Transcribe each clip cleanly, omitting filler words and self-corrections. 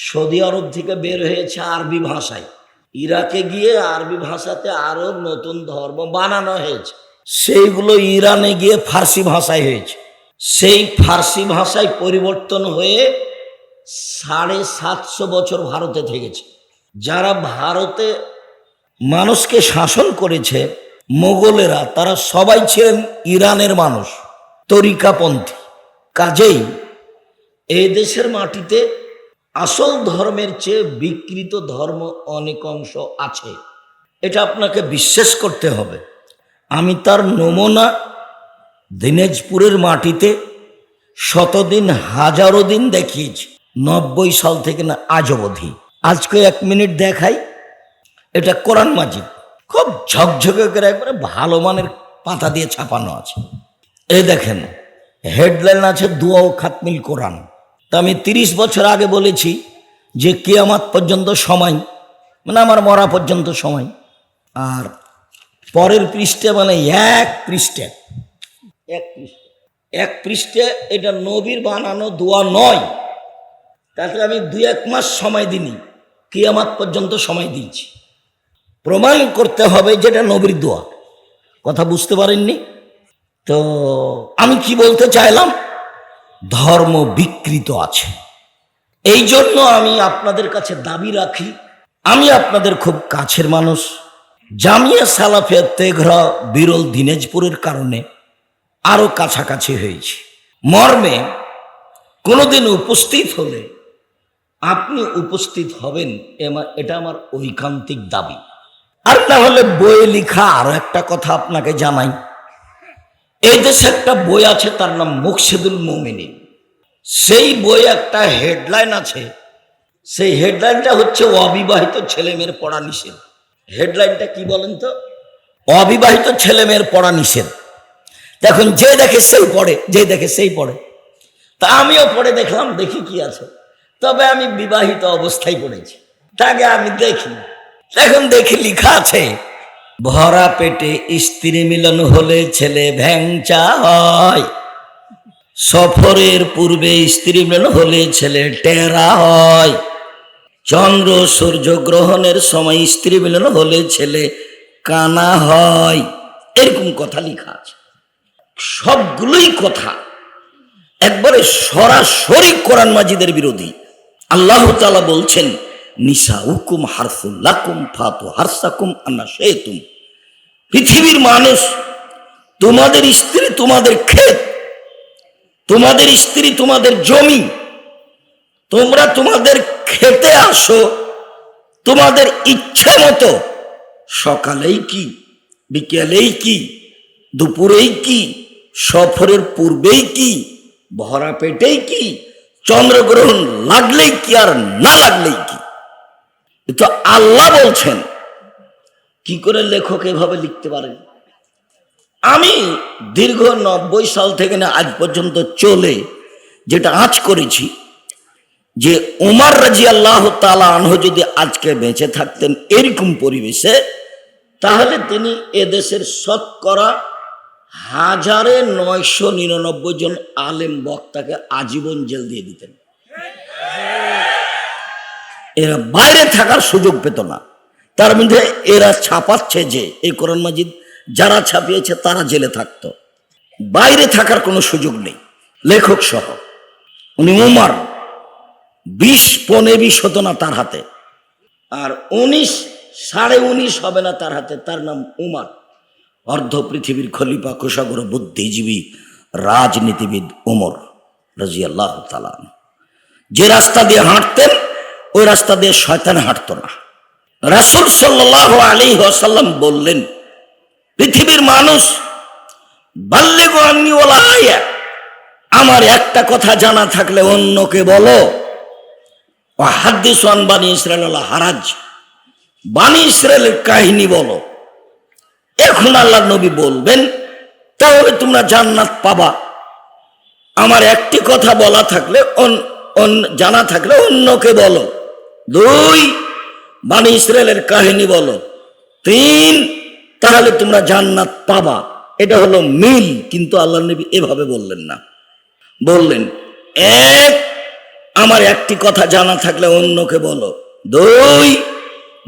Saudi আরব থেকে বের হয়েছে আরবি ভাষায়, ইরাকে গিয়ে আরবি ভাষাতে আরো নতুন ধর্ম বানানো হয়েছে, সেইগুলো ইরানে গিয়ে ফার্সি ভাষায় হয়েছে। সেই ফার্সি ভাষায় পরিবর্তন হয়ে 750 বছর ভারতে থেকেছে। যারা ভারতে মানুষকে শাসন করেছে মোগলেরা, তারা সবাই ছিলেন ইরানের মানুষ, তরিকাপন্থী। কাজেই এই দেশের মাটিতে আসল ধর্মের চেয়ে বিকৃত ধর্ম অনেক অংশ আছে, এটা আপনাকে বিশ্বাস করতে হবে। আমি তার নমুনা দিনাজপুরের মাটিতে শতদিন হাজারো দিন দেখিয়েছি, 90 সাল থেকে না আজ অবধি। আজকে 1 মিনিট দেখাই। এটা কোরআন মাজিদ, খুব ঝকঝকে করে একবারে ভালো মানের পাতা দিয়ে ছাপানো আছে। এই দেখেন, হেডলাইন আছে দুয়া ও খাতমিল কোরআন। তা আমি 30 বছর আগে বলেছি যে কিয়ামত পর্যন্ত সময়, মানে আমার মরা পর্যন্ত সময়। আর পরের পৃষ্ঠে মানে এক পৃষ্ঠে এটা নবীর বানানো দোয়া নয়। তাতে আমি 2-1 মাস সময় দিইনি, কিয়ামত পর্যন্ত সময় দিয়েছি। প্রমাণ করতে হবে যেটা নবীর দোয়া। কথা বুঝতে পারেননি তো? আমি কি বলতে চাইলাম, ধর্ম বিকৃত আছে। এই জন্য আমি আপনাদের কাছে দাবি রাখি, আমি আপনাদের খুব কাছের মানুষ। জামিয়া সালাফিয়া তেঘরা বিরল দিনাজপুরের কারণে আরো কাছাকাছি হয়েছে। মর্মে কোনোদিন উপস্থিত হলে আপনি উপস্থিত হবেন, এটা আমার ঐকান্তিক দাবি। আর না হলে বইয়ে লেখা আরো একটা কথা আপনাকে জানাই। এই দেশে একটা বই আছে, তার নাম মুকসিদুল মুমিনিন। সেই বইয়ে একটা হেডলাইন আছে, সেই হেডলাইনটা হচ্ছে অবিবাহিত ছেলেমেয়ের পড়া নিষেধ। হেডলাইনটা কি বলেন তো? অবিবাহিত ছেলেমেয়ের পড়া নিষেধ। দেখুন, যে দেখে সেই পড়ে, যে দেখে সেই পড়ে। তা আমিও পড়ে দেখলাম, দেখি কি আছে। তবে আমি বিবাহিত অবস্থায় পড়েছি, তাকে আমি দেখি। এখন দেখি লেখা আছে, ভরা পেটে স্ত্রী মিলন হলে ছেলে ভ্যাংচা হয়, সফরের পূর্বে স্ত্রী মিলন হলে ছেলে টেরা হয়, চন্দ্র সূর্য গ্রহণের সময় স্ত্রী মিলন হলে ছেলে কানা হয়। এরকম কথা লেখা আছে। সবগুলোই কথা একবারে সরাসরি কোরআন মাজিদের বিরোধী। আল্লাহ তাআলা বলছেন, নিসাউকুম হারসুল লাকুম ফাতু হারসাকুম আন্না শাইতুম। পৃথিবীর মানুষ, তোমাদের স্ত্রী তোমাদের ক্ষেত, তোমাদের স্ত্রী তোমাদের জমি। তোমরা তোমাদের খেতে আসো তোমাদের ইচ্ছে মতো, সকালেই কি, বিকেলেই কি, দুপুরেই কি, সফরের পূর্বেই কি, ভরা পেটেই কি, চন্দ্রগ্রহণ লাগলেই কি আর না লাগলেই কি। তো আল্লাহ বলছেন। কি করে লেখক এভাবে লিখতে পারেন? আমি দীর্ঘ 90 সাল থেকে না আজ পর্যন্ত চলে যেটা আজ করেছি, যে উমর রাদিয়াল্লাহু তাআলা আনহু যদি আজকে বেঁচে থাকতেন এরকম পরিবেশে, তাহলে তিনি এদেশের শতকরা 1999 জন আলেম বক্তাকে আজীবন জেল দিয়ে দিতেন। এরা বাইরে থাকার সুযোগ পেত না। তার মধ্যে এরা ছাপাচ্ছে যে এই কোরআন মাজিদ যারা ছাপিয়েছে তারা জেলে থাকতো, বাইরে থাকার কোনো সুযোগ নেই, লেখক সহ। উনি উমর 20-15 হতো না তার হাতে, আর 19-19.5 হবে না তার হাতে। তার নাম উমর, অর্ধ পৃথিবীর খলিফা, কুশাগর বুদ্ধিজীবী, রাজনীতিবিদ উমর রাদিয়াল্লাহু তাআলা। যে রাস্তা দিয়ে হাঁটতেন ওই রাস্তা দিয়ে শয়তান হাঁটতো না। রাসূল সাল্লাল্লাহু আলাইহি ওয়াসাল্লাম বললেন, পৃথিবীর মানুষ, বাল্লিগু আন্নী ওয়ালা আয়া, আমার একটা কথা জানা থাকলে অন্যকে বলো। ওয়াহাদ্দিসু আন বানি ইসরাঈল ওয়ালা হারাজ, বানি ইসরাঈলের কাহিনী বলো। এখন আল্লাহর নবী বলবেন, তাহলে তোমরা জান্নাত পাবা। আমার একটি কথা বলা থাকলে জানা থাকলে অন্যকে বলো। 2, বানি ইসরাঈলের কাহিনী বলো। 3, তাহলে তোমরা জান্নাত পাবা। এটা হলো মিল। কিন্তু আল্লাহর নবী এভাবে বললেন না, বললেন 1, আমার একটি কথা জানা থাকলে অন্যকে বলো। 2,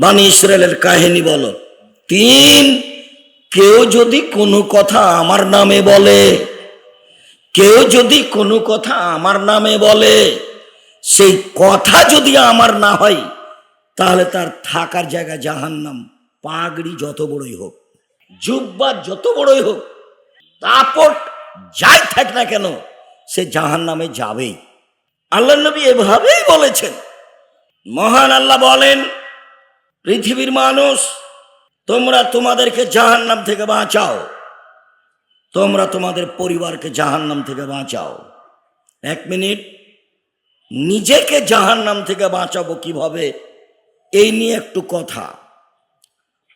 বনি ইসরায়েলের কাহিনী বলো। 3, কেউ যদি কোনো কথা আমার নামে বলে, কেউ যদি কোনো কথা আমার নামে বলে, সেই কথা যদি আমার না হয়, তাহলে তার থাকার জায়গা জাহান্নাম। পাগড়ি যত বড়ই হোক, জুব্বা যত বড়ই হোক, দাপট যাই থাক না কেন, সে জাহান্নামে যাবেই। আল্লাহ নবী এভাবেই বলেছেন। মহান আল্লাহ বলেন, পৃথিবীর মানুষ, তোমরা তোমাদেরকে জাহান্নাম থেকে বাঁচাও, তোমরা তোমাদের পরিবারকে জাহান্নাম থেকে বাঁচাও। 1 মিনিট, নিজেকে জাহান্নাম থেকে বাঁচাবো কিভাবে, এই নিয়ে একটু কথা।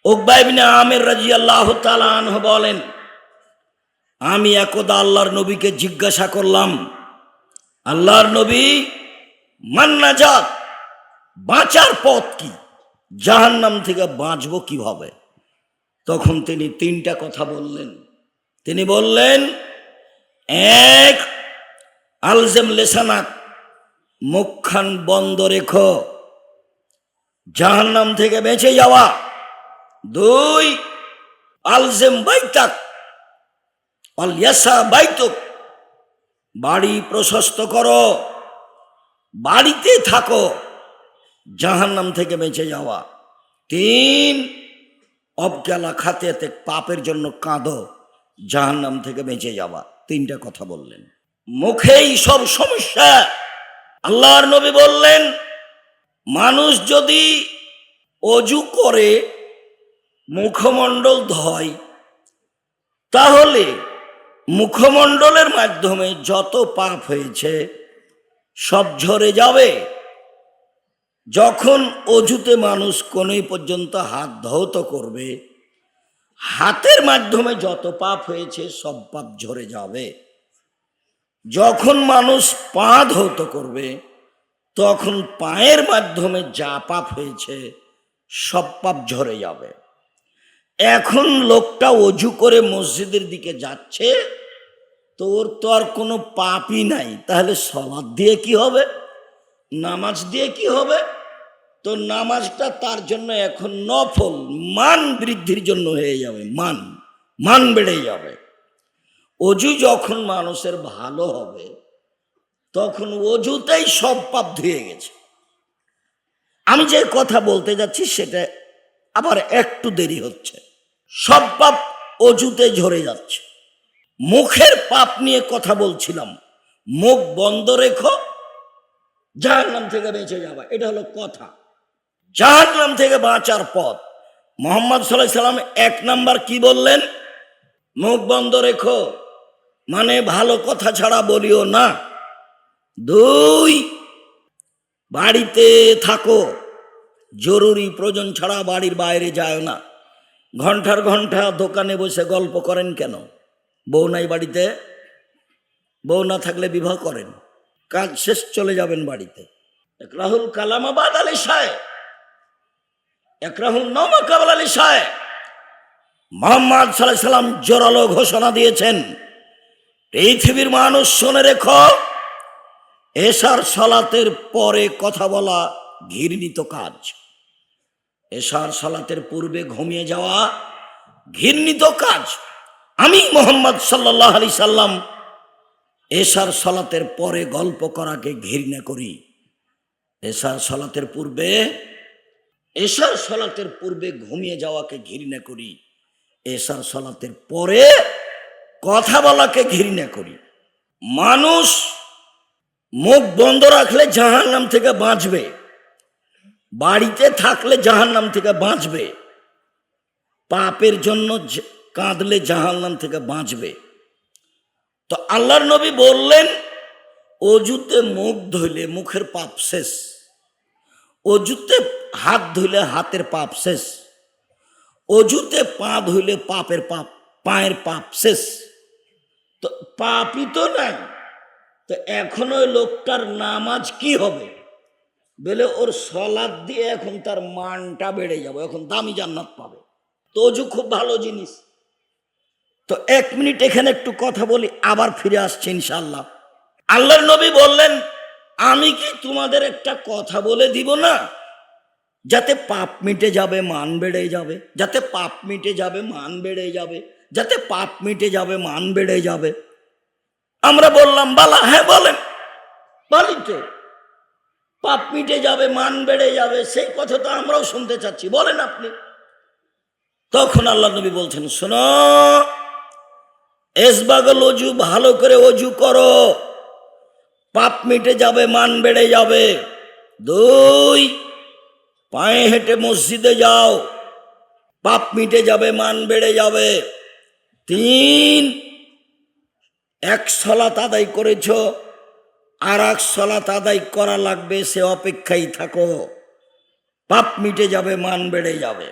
উকবা ইবনে আমির রাদিয়াল্লাহু তাআলা আনহু বলেন, আমি একদা আল্লাহর নবীকে জিজ্ঞাসা করলাম, আল্লাহর নবী, মান নাজাত, বাঁচার পথ কি, জাহান্নাম থেকে বাঁচবো কিভাবে? তখন তিনি 3টা কথা বললেন। তিনি বললেন, 1, আলজেম লেসানাক, মুখখান বন্ধ রেখো, জাহান্নাম থেকে বেঁচে যাওয়া। 2, আলজেম বাইতাক আল ইয়াসা বাইতুক, বাড়ি প্রশস্ত করো, বাড়িতে থাকো, জাহান্নাম থেকে বেঁচে যাওয়া। 3, অবকালা খাতিয়াতে, পাপের জন্য কাঁদো, জাহান্নাম থেকে বেঁচে যাওয়া। 3টা কথা বললেন। মুখেই সব সমস্যা। আল্লাহর নবী বললেন, মানুষ যদি অজু করে মুখমণ্ডল ধয়, তাহলে মুখমণ্ডলের মাধ্যমে যত পাপ হয়েছে সব ঝরে যাবে। যখন অজুতে মানুষ কোনই পর্যন্ত হাত ধৌত করবে, হাতের মাধ্যমে যত পাপ হয়েছে সব পাপ ঝরে যাবে। যখন মানুষ পা ধৌত করবে, তখন পায়ের মাধ্যমে যা পাপ হয়েছে সব পাপ ঝরে যাবে। এখন লোকটা অজু করে মসজিদের দিকে যাচ্ছে, তোর তো আর কোনো পাপই নাই, তাহলে সালাত দিয়ে কি হবে, নামাজ দিয়ে কি হবে? তো নামাজটা তার জন্য এখন নফল, মান বৃদ্ধির জন্য হয়ে যাবে, মান বেড়ে যাবে। অজু যখন মানুষের ভালো হবে, তখন অজুতেই সব পাপ ধুয়ে গেছে। আমি যে কথা বলতে যাচ্ছি সেটা আবার একটু দেরি হচ্ছে। সব পাপ অজুতে ঝরে যাচ্ছে। মুখের পাপ নিয়ে কথা বলছিলাম। মুখ বন্ধ রেখো, জাহান্নাম থেকে বেঁচে যাবা, এটা হলো কথা। জাহান্নাম থেকে বাঁচার পথ, মুহাম্মদ সাল্লাল্লাহু আলাইহি সাল্লাম 1 নাম্বার কি বললেন? মুখ বন্ধ রেখো, মানে ভালো কথা ছাড়া বলিও না। 2, বাড়িতে থাকো, জরুরি প্রয়োজন ছাড়া বাড়ির বাইরে যায় না। ঘন্টার ঘন্টা দোকানে বসে গল্প করেন কেন? বউ নাই বাড়িতে? বউ না থাকলে বিবাহ করেন, কাজ শেষ চলে যাবেন বাড়িতে। একরাহুল কালামাবাদ আলী সাহেব, একরাহুল নওমা কাবাল আলী সাহেব, মুহাম্মদ সাল্লাল্লাহু আলাইহি সাল্লাম জোরালো ঘোষণা দিয়েছেন, পৃথিবীর মানুষ শুনে রেখো, এশার সালাতের পরে কথা বলা ঘৃণিত কাজ। এশার সালাতের পূর্বে ঘুমিয়ে যাওয়া ঘৃণিত কাজ। আমি মুহাম্মদ সাল্লাল্লাহু আলাইহি সাল্লাম এশার সালাতের পরে গল্প করাকে ঘৃণা করি। এশার সালাতের পূর্বে ঘুমিয়ে যাওয়াকে ঘৃণা করি। এশার সালাতের পরে কথা বলাকে ঘৃণা করি। মানুষ মুখ বন্ধ রাখলে জাহান্নাম থেকে বাঁচবে, বাড়িতে থাকলে জাহান্নাম থেকে বাঁচবে, পাপের জন্য কাঁদলে জাহান্নাম থেকে বাঁচবে। তো আল্লাহর নবী বললেন, অজুতে মুখ ধুইলে মুখের পাপ শেষ, অজুতে হাত ধুইলে হাতের পাপ শেষ, অজুতে পা ধুইলে পায়ের পাপ শেষ। তো পাপই তো নাই, তো এখন ওই লোকটার নামাজ কি হবে? বলে ওর সালাত দিয়ে এখন তার মানটা বেড়ে যাবে, এখন দামি জান্নাত পাবে। তো অজু খুব ভালো জিনিস। তো 1 মিনিট এখানে একটু কথা বলি, আবার ফিরে আসছি ইনশাআল্লাহ। আল্লাহর নবী বললেন, আমি কি তোমাদের একটা কথা বলে দিব না, যাতে পাপ মিটে যাবে, মান বেড়ে যাবে, যাতে পাপ মিটে যাবে, মান বেড়ে যাবে, যাতে পাপ মিটে যাবে, মান বেড়ে যাবে। আমরা বললাম বালা, হ্যাঁ বলেন, বলি তো, পাপ মিটে যাবে, মান বেড়ে যাবে, সেই কথা তো আমরাও শুনতে চাচ্ছি, বলেন আপনি। তখন আল্লাহ নবী বলছেন, শোনো, এসবাগল অজু, ভালো করে অজু করো, পাপ মিটে যাবে, মান বেড়ে যাবে। 2, পায়ে হেঁটে মসজিদে যাও, পাপ মিটে যাবে, মান বেড়ে যাবে। 3, এক সালাত আদায় করেছ, আর এক সালাত আদায় করা লাগবে, সে অপেক্ষায় থাকো, পাপ মিটে যাবে, মান বেড়ে যাবে।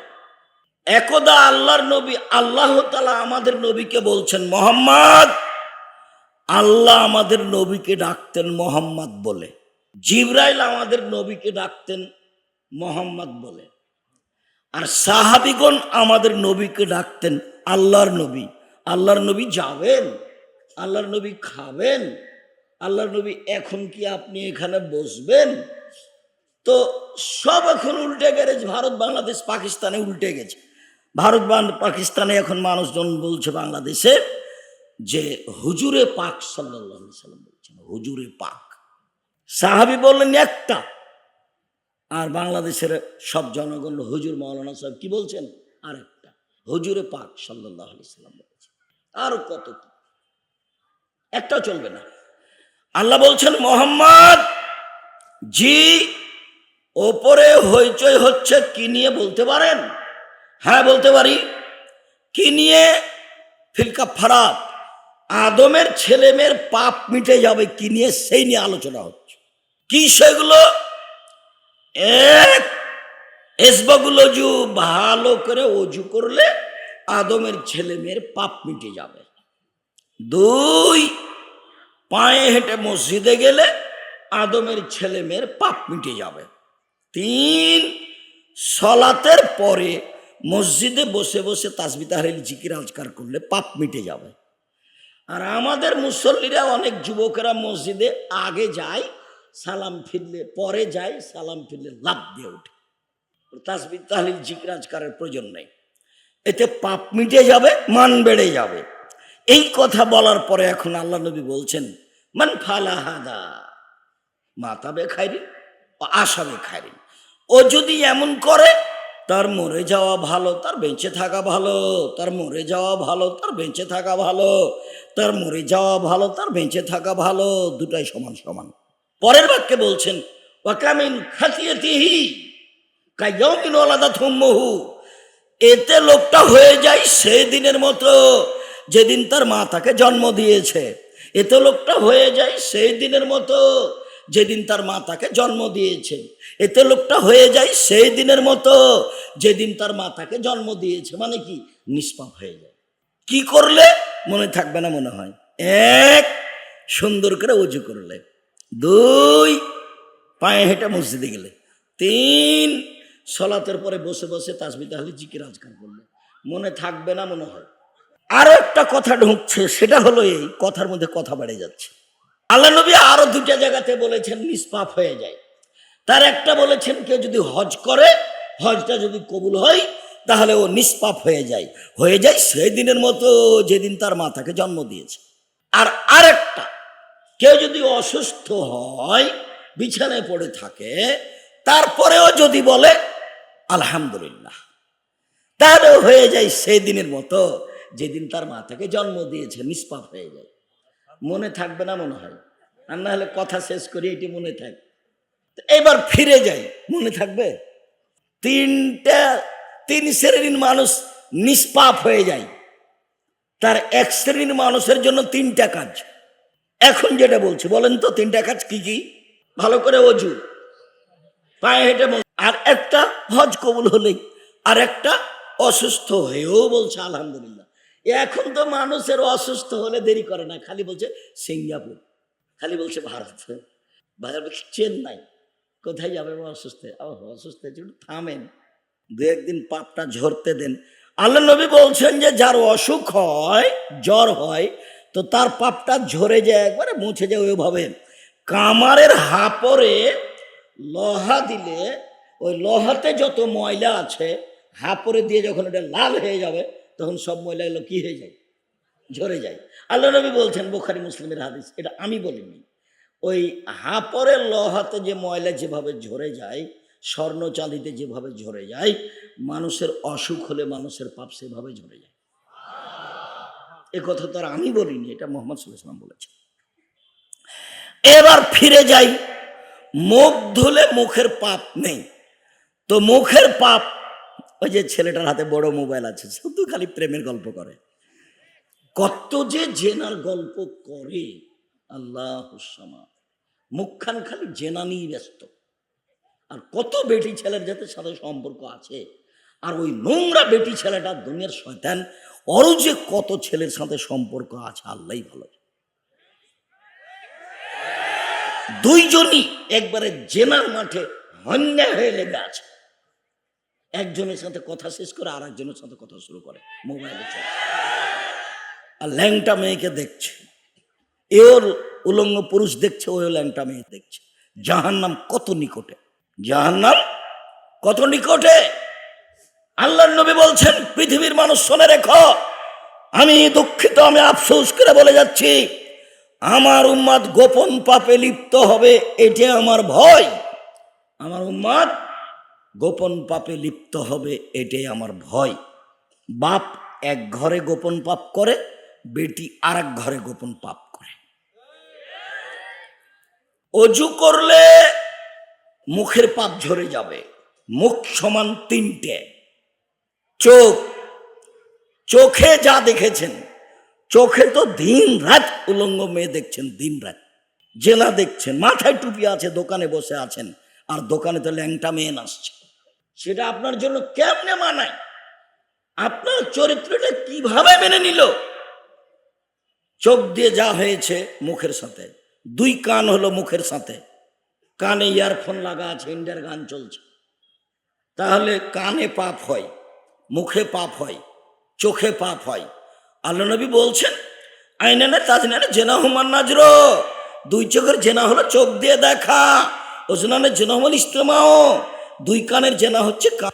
একদা আল্লাহর নবী, আল্লাহ তাআলা আমাদের নবীকে বলছেন মোহাম্মদ, আল্লাহ আমাদের নবীকে ডাকতেন মোহাম্মদ বলে, জিবরাইল আমাদের নবীকে ডাকতেন মোহাম্মদ বলে, আর সাহাবীগণ আমাদের নবীকে ডাকতেন আল্লাহর নবী। আল্লাহর নবী যাবেন, আল্লাহর নবী খাবেন, আল্লাহর নবী এখন কি আপনি এখানে বসবেন? তো সব এখন উল্টে গেছে, ভারত বাংলাদেশ পাকিস্তানে উল্টে গেছে। ভারত পাকিস্তানে এখন মানুষজন বলছে বাংলাদেশে যে হুজুরে পাক সাল্লাল্লাহু আলাইহি সাল্লাম বলছেন হুজুরে পাক। সাহাবী বললেন একটা, আর বাংলাদেশের সব জনগণ হুজুর মাওলানা সাহেব কি বলছেন আরেকটা, হুজুরে পাক সাল্লাল্লাহু আলাইহি সাল্লাম বলছেন। আর কত কি, একটাও চলবে না। আল্লাহ বলছেন মোহাম্মদ জি, ওপরে হইচই হচ্ছে কি নিয়ে বলতে পারেন? হ্যাঁ বলতে পারি। কি নিয়ে? ফিলকা ফারাত, আদমের ছেলে মেয়ের পাপ মিটে যাবে কি নিয়ে, সেই নিয়ে আলোচনা হচ্ছে। কি সেগুলো? এক, এসবাগুল অজু, ভালো করে অজু করলে আদমের ছেলে মেয়ের পাপ মিটে যাবে। 2, পায়ে হেঁটে মসজিদে গেলে আদমের ছেলে মেয়ের পাপ মিটে যাবে। 3, সলাতের পরে মসজিদে বসে বসে তাসবিহ তাহলিল জিকির আজকার করলে পাপ মিটে যাবে। আর আমাদের মুসল্লিরা, অনেক যুবকেরা মসজিদে আগে যায়, সালাম ফিরলে পরে যায়, সালাম ফিরলে লাফ দিয়ে ওঠে। তাসবিহ তাহলিল জিকির আজকারের প্রয়োজন নেই, এতে পাপ মিটে যাবে, মান বেড়ে যাবে। এই কথা বলার পরে এখন আল্লাহ নবী বলছেন মান ফালা হাদা মাতাবে খাইরি ও আসাবে খাইরি, ও যদি এমন করে তার মরে যাওয়া ভালো, তার বেঁচে থাকা ভালো, তার মরে যাওয়া ভালো, তার বেঁচে থাকা ভালো, তার মরে যাওয়া ভালো, তার বেঁচে থাকা ভালো, দুটাই সমান সমান। পরের বাক্যে বলছেন ওয়াকামিন খাতিয়াতিহি কায়াউমিন ওয়ালাদাত উম্মুহু, এতে লোকটা হয়ে যায় সেই দিনের মতো যেদিন তার মা তাকে জন্ম দিয়েছে। এতে লোকটা হয়ে যায় সেই দিনের মতো যেদিন তার মা তাকে জন্ম দিয়েছে। এতে লোকটা হয়ে যায় সেই দিনের মতো যেদিন তার মা তাকে জন্ম দিয়েছে। মানে কি? নিষ্পাপ হয়ে যায়। কি করলে? মনে থাকবে না মনে হয়। 1, সুন্দর করে ওযু করলে। 2, পায়ে হেঁটে মসজিদে গেলে। 3, সলাতের পরে বসে বসে তাসবিহ তাহলিল জিকির আজকার করলে। মনে থাকবে না মনে হয়। আরো একটা কথা ঢুকছে, সেটা হলো এই কথার মধ্যে কথা বেড়ে যাচ্ছে। আল্লাহ নবী আরো 2টা জায়গাতে বলেছেন নিষ্পাপ হয়ে যায়। তার একটা বলেছেন কেউ যদি হজ করে, হজটা যদি কবুল হয় তাহলে ও নিষ্পাপ হয়ে যায় সেই দিনের মতো যেদিন তার মা তাকে জন্ম দিয়েছে। আর আরেকটা, কেউ যদি অসুস্থ হয়, বিছানায় পড়ে থাকে, তারপরেও যদি বলে আলহামদুলিল্লাহ, তাহলে হয়ে যায় সেই দিনের মতো যেদিন তার মা তাকে জন্ম দিয়েছে, নিষ্পাপ হয়ে যায়। মনে থাকবে না মনে হয়, আর না হলে কথা শেষ করি, এটি মনে থাক। এবার ফিরে যাই, মনে থাকবে? 3 শ্রেণীর মানুষ নিষ্পাপ হয়ে যায়। তার 1 শ্রেণীর মানুষের জন্য 3টা কাজ। এখন যেটা বলছি বলেন তো 3টা কাজ কি কি? ভালো করে অজু, পায়ে হেঁটে, আর একটা হজ কবুল হলেই, আর একটা অসুস্থ হয়েও বলছে আলহামদুলিল্লাহ। এখন তো মানুষের অসুস্থ হলে দেরি করে না, খালি বলছে সিঙ্গাপুর, খালি বলছে ভারত, চেন্নাই, কোথায় যাবে অসুস্থ? অসুস্থ থামেন, 2-1 দিন পাপটা ঝরতে দেন। আল্লাহ নবী বলছেন যে যার অসুখ হয়, জ্বর হয়, তো তার পাপটা ঝরে যায়, একবারে মুছে যায় ওইভাবে। কামারের হাপরে লোহা দিলে ওই লোহাতে যত ময়লা আছে হাপরে দিয়ে যখন এটা লাল হয়ে যাবে তখন সব ময়লাগুলো কি হয়ে যায়, ঝরে যায়। আল্লাহ নবী বলছেন, বুখারী মুসলিমের হাদিস, এটা আমি বলিনি। ওই হাপরের লোহাতে যে ময়লা যেভাবে ঝরে যায়, স্বর্ণ চাঁদিতে যেভাবে ঝরে যায়, মানুষের অসুখ হলে মানুষের পাপ সেভাবে ঝরে যায়। এ কথা তো আর আমি বলিনি, এটা মুহাম্মদ সাল্লাল্লাহু আলাইহি ওয়াসাল্লাম বলেছেন। এবার ফিরে যাই, মুখ ধুলে মুখের পাপ নেই। তো মুখের পাপ, ওই যে ছেলেটার হাতে বড় মোবাইল আছে, শুধু খালি প্রেমের গল্প করে, কত যে জেনার গল্প করে, আল্লাহ মুখখান খালি জেনা নিয়ে ব্যস্ত। আর কত বেটি ছেলের যাদের সাথে সম্পর্ক আছে, আর ওই নোংরা বেটি ছেলেটা দুনিয়ার শয়তান, ওর যে কত ছেলের সাথে সম্পর্ক আছে আল্লাহই ভালো। দুইজনই একবারে জেনার মাঠে হন্যা হয়ে লেগে আছে, একজনের সাথে কথা শেষ করে আর একজনের সাথে কথা শুরু করে মোবাইলে চলছে, আর ল্যাংটা মেয়েকে দেখছে, এর উলঙ্গ পুরুষ দেখছে, ওই ল্যাংটা মেয়ে দেখছে। জাহান্নাম কত নিকটে, জাহান্নাম কত নিকটে। আল্লাহর নবী বলছেন, পৃথিবীর মানুষ শুনে রেখো, আমি দুঃখিত, আমি আফসোস করে বলে যাচ্ছি, আমার উম্মাদ গোপন পাপে লিপ্ত হবে, এটা আমার ভয়। আমার উম্মাদ গোপন পাপে লিপ্ত হবে, এটাই আমার ভয়। বাপ এক ঘরে গোপন পাপ করে, বেটি আর এক ঘরে গোপন পাপ করে। অজু করলে মুখের পাপ ঝরে যাবে। মুখ সমান তিনটে, চোখ, চোখে যা দেখেছেন, চোখে তো দিন রাত উলঙ্গ মেয়ে দেখছেন, দিন রাত জেনা দেখছেন, মাথায় টুপি আছে, দোকানে বসে আছেন, আর দোকানে তো ল্যাংটা মেয়ে নাচছে। সেটা আপনার জন্য কেমনে মানায়? আপনার চরিত্রটা কিভাবে মেনে নিল? চোখ দিয়ে যা হয়েছে মুখের সাথে, দুই কান হলো মুখের সাথে, কানে ইয়ারফোন লাগা আছে, ইন্ডিয়ার গান চলছে, তাহলে কানে পাপ হয়, মুখে পাপ হয়, চোখে পাপ হয়। আল্লাহ নবী বলছেন, আইনানে তাজনানে জেনা হুমান নাজরো, দুই চোখের জেনা হলো চোখ দিয়ে দেখা, ওজনানে জেনা হল ইস্তেমাও, দুই কানের জেনা হচ্ছে